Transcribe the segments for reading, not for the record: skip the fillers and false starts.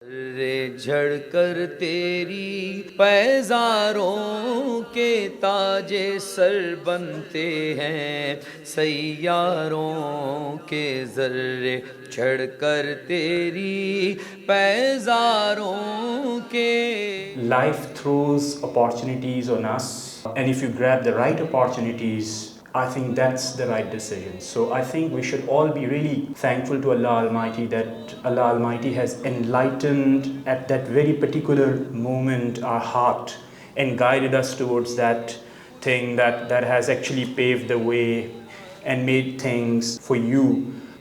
جھڑ کر تیری پیزاروں کے تاج سر بنتے ہیں سیاروں کے ذرے جھڑ کر تیری پیزاروں کے. Life throws opportunities on us, and if you grab the right opportunities, I think that's the right decision. So I think we should all be really thankful to Allah Almighty that Allah Almighty has enlightened at that very particular moment our heart and guided us towards that thing that has actually paved the way and made things for you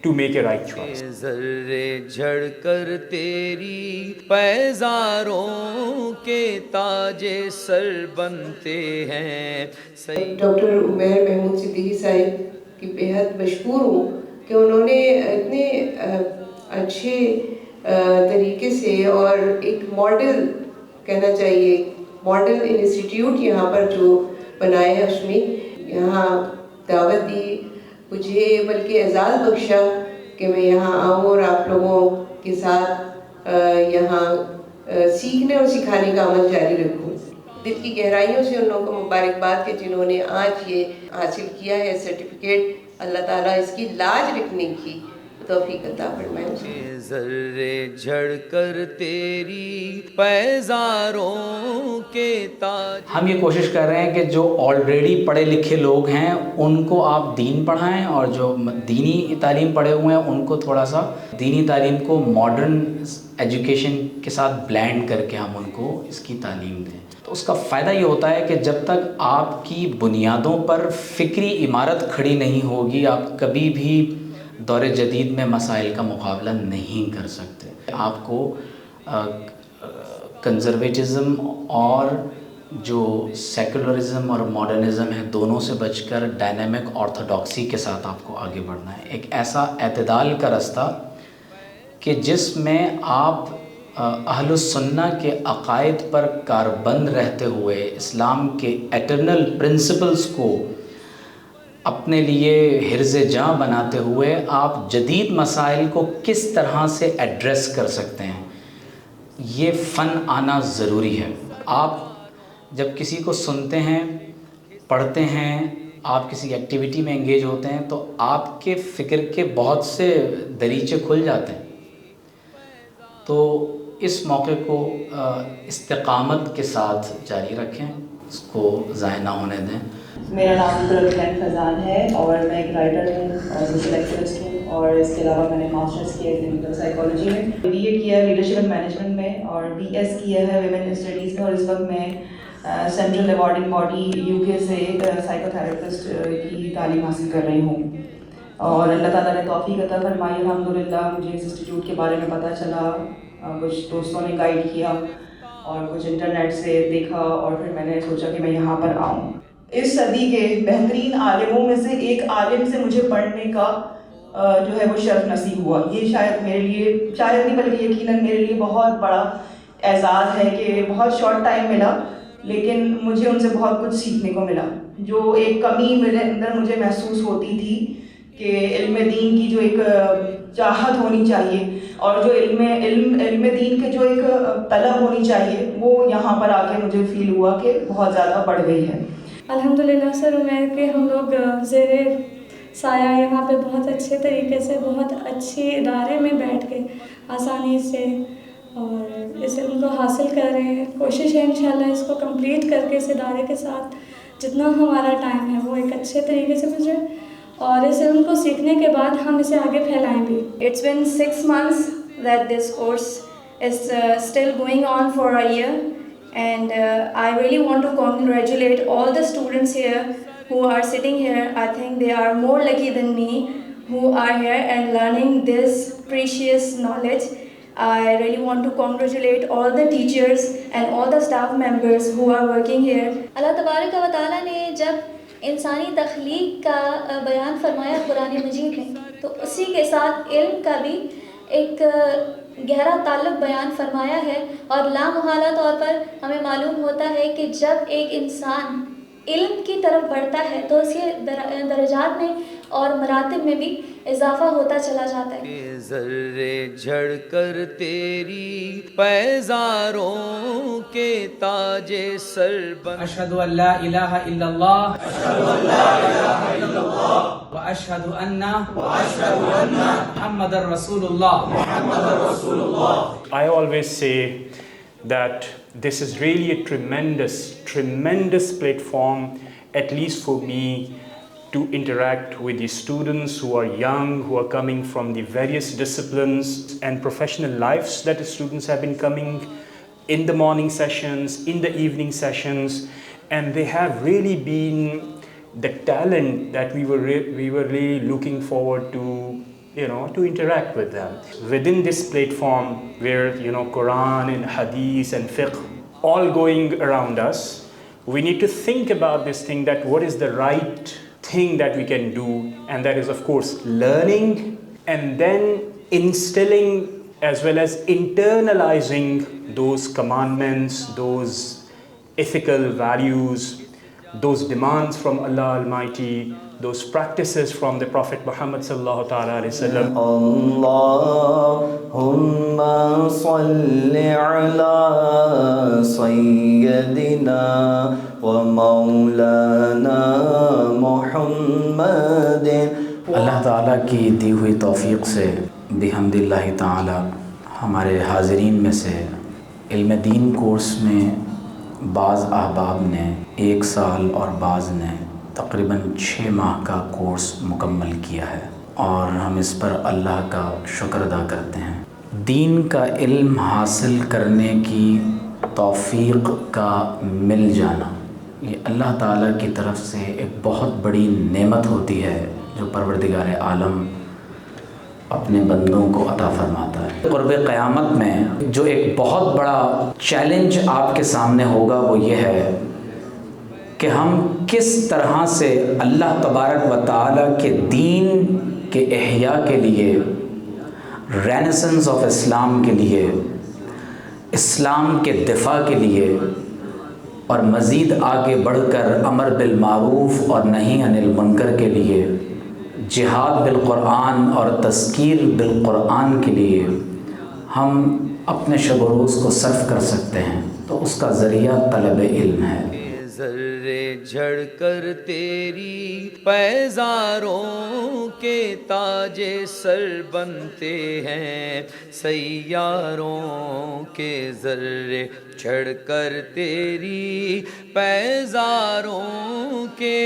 to make a right choice. ذرے جھڑ کر تیری پیزاروں کے تاج سر بنتے ہیں. Doctor Umair Mahmood Siddiqui صاحب کی بےحد مشکور ہوں کہ انہوں نے اتنے اچھے طریقے سے اور ایک ماڈل کہنا چاہیے ماڈل انسٹیٹیوٹ یہاں پر جو بنایا ہے اس میں یہاں دعوت دی مجھے بلکہ اعزاز بخشا کہ میں یہاں آؤں اور آپ لوگوں کے ساتھ یہاں سیکھنے اور سکھانے کا عمل جاری رکھوں. دل کی گہرائیوں سے ان لوگوں کو مبارکباد کہ جنہوں نے آج یہ حاصل کیا ہے سرٹیفکیٹ. اللہ تعالیٰ اس کی لاج رکھنے کی توفیق عطا فرمائے. ذرے جھڑ کر تیری پیزاروں کے تاج. ہم یہ کوشش کر رہے ہیں کہ جو آلریڈی پڑھے لکھے لوگ ہیں ان کو آپ دین پڑھائیں اور جو دینی تعلیم پڑھے ہوئے ہیں ان کو تھوڑا سا دینی تعلیم کو ماڈرن ایجوکیشن کے ساتھ بلینڈ کر کے ہم ان کو اس کی تعلیم دیں. تو اس کا فائدہ یہ ہوتا ہے کہ جب تک آپ کی بنیادوں پر فکری عمارت کھڑی نہیں ہوگی آپ کبھی بھی دور جدید میں مسائل کا مقابلہ نہیں کر سکتے. آپ کو کنزرویٹزم اور جو سیکولرزم اور ماڈرنزم ہے دونوں سے بچ کر ڈائنامک آرتھوڈاکسی کے ساتھ آپ کو آگے بڑھنا ہے. ایک ایسا اعتدال کا رستہ کہ جس میں آپ اہل السنہ کے عقائد پر کاربند رہتے ہوئے اسلام کے ایٹرنل پرنسپلز کو اپنے لیے حرز جاں بناتے ہوئے آپ جدید مسائل کو کس طرح سے ایڈریس کر سکتے ہیں. یہ فن آنا ضروری ہے. آپ جب کسی کو سنتے ہیں پڑھتے ہیں آپ کسی ایکٹیویٹی میں انگیج ہوتے ہیں تو آپ کے فکر کے بہت سے دریچے کھل جاتے ہیں. تو اس موقع کو استقامت کے ساتھ جاری رکھیں, اس کو ضائع نہ ہونے دیں. میرا نام فضان ہے اور میں ایک رائٹر ہوں اور سوشل ایکٹیوسٹ ہوں اور اس کے علاوہ میں نے ماسٹرز کیا ہے کلینکل سائیکالوجی میں, بی ایڈ کیا ہے لیڈرشپ اینڈ مینجمنٹ میں اور بی ایس کیا ہے ویمن اسٹڈیز میں اور اس وقت میں سینٹرل ایوارڈنگ باڈی یو کے سے سائیکو تھراپسٹ کی تعلیم حاصل کر رہی ہوں. اور اللہ تعالیٰ نے توفیق عطا فرمائی الحمدللہ. مجھے اس انسٹیٹیوٹ کے بارے میں پتہ چلا, کچھ دوستوں نے گائیڈ کیا اور کچھ انٹرنیٹ سے دیکھا اور پھر میں نے سوچا کہ میں یہاں پر آؤں. اس صدی کے بہترین عالموں میں سے ایک عالم سے مجھے پڑھنے کا جو ہے وہ شرف نصیب ہوا. یہ شاید میرے لیے شاید نہیں بلکہ یقیناً میرے لیے بہت بڑا اعزاز ہے کہ بہت شارٹ ٹائم ملا لیکن مجھے ان سے بہت کچھ سیکھنے کو ملا. جو ایک کمی میرے اندر مجھے محسوس ہوتی تھی کہ علم دین کی جو ایک چاہت ہونی چاہیے اور جو علم دین کے جو ایک طلب ہونی چاہیے وہ یہاں پر آ کے مجھے فیل ہوا کہ بہت زیادہ بڑھ گئی ہے. الحمدللہ سر عمیر کے ہم لوگ زیر سایہ یہاں پہ بہت اچھے طریقے سے بہت اچھی ادارے میں بیٹھ کے آسانی سے اور اس علم کو حاصل کر رہے ہیں. کوشش ہے انشاءاللہ اس کو کمپلیٹ کر کے اس ادارے کے ساتھ جتنا ہمارا ٹائم ہے وہ ایک اچھے طریقے سے گزرے اور اس علم کو سیکھنے کے بعد ہم اسے آگے پھیلائیں بھی. It's been 6 months that this course is still going on for a year and I really want to congratulate all the students here who are sitting here. I think they are more lucky than me who are here and learning this precious knowledge. I really want to congratulate all the teachers and all the staff members who are working here. اللہ تبارک و تعالیٰ نے جب انسانی تخلیق کا بیان فرمایا قرآن مجید میں تو اسی کے ساتھ علم کا بھی ایک گہرا تعلق بیان فرمایا ہے اور لامحالہ طور پر ہمیں معلوم ہوتا ہے کہ جب ایک انسان علم کی طرف بڑھتا ہے تو اس کے درجات میں اور مراتب میں بھی اضافہ ہوتا چلا جاتا ہے. ذرے جھڑ کر تیری پیزاروں کے تاج سر بن. اشہد ان لا الہ الا اللہ واشہد ان محمد رسول اللہ. I always say that this is really a tremendous platform, at least for me, to interact with the students who are young, who are coming from the various disciplines and professional lives that the students have been coming in the morning sessions, in the evening sessions, and they have really been the talent that we were really looking forward to, to interact with them. Within this platform where, Quran and Hadith and Fiqh all going around us, we need to think about this thing, that what is the right thing that we can do, and that is of course learning and then instilling as well as internalizing those commandments, those ethical values, those demands from Allah Almighty, those practices from the Prophet Muhammad sallallahu ta'ala alayhi wasallam. Allahumma salli ala sayyidina wa maulana Muhammadin. اللہ تعالیٰ کی دی ہوئی توفیق سے بحمد اللہ تعالیٰ ہمارے حاضرین میں سے علم دین کورس میں بعض احباب نے 1 سال اور بعض نے تقریباً 6 ماہ کا کورس مکمل کیا ہے، اور ہم اس پر اللہ کا شکر ادا کرتے ہیں. دین کا علم حاصل کرنے کی توفیق کا مل جانا یہ اللہ تعالیٰ کی طرف سے ایک بہت بڑی نعمت ہوتی ہے جو پروردگار عالم اپنے بندوں کو عطا فرماتا ہے. قرب قیامت میں جو ایک بہت بڑا چیلنج آپ کے سامنے ہوگا وہ یہ ہے کہ ہم کس طرح سے اللہ تبارک و تعالیٰ کے دین کے احیاء کے لیے، رینیسنس آف اسلام کے لیے، اسلام کے دفاع کے لیے، اور مزید آگے بڑھ کر امر بالمعروف اور نہی عن المنکر کے لیے، جہاد بالقرآن اور تذکیر بالقرآن کے لیے ہم اپنے شب و روز کو صرف کر سکتے ہیں، تو اس کا ذریعہ طلب علم ہے. ذرے جھڑ کر تیری پیزاروں کے تاج سر بنتے ہیں، سیاروں کے ذرے جھڑ کر تیری پیزاروں کے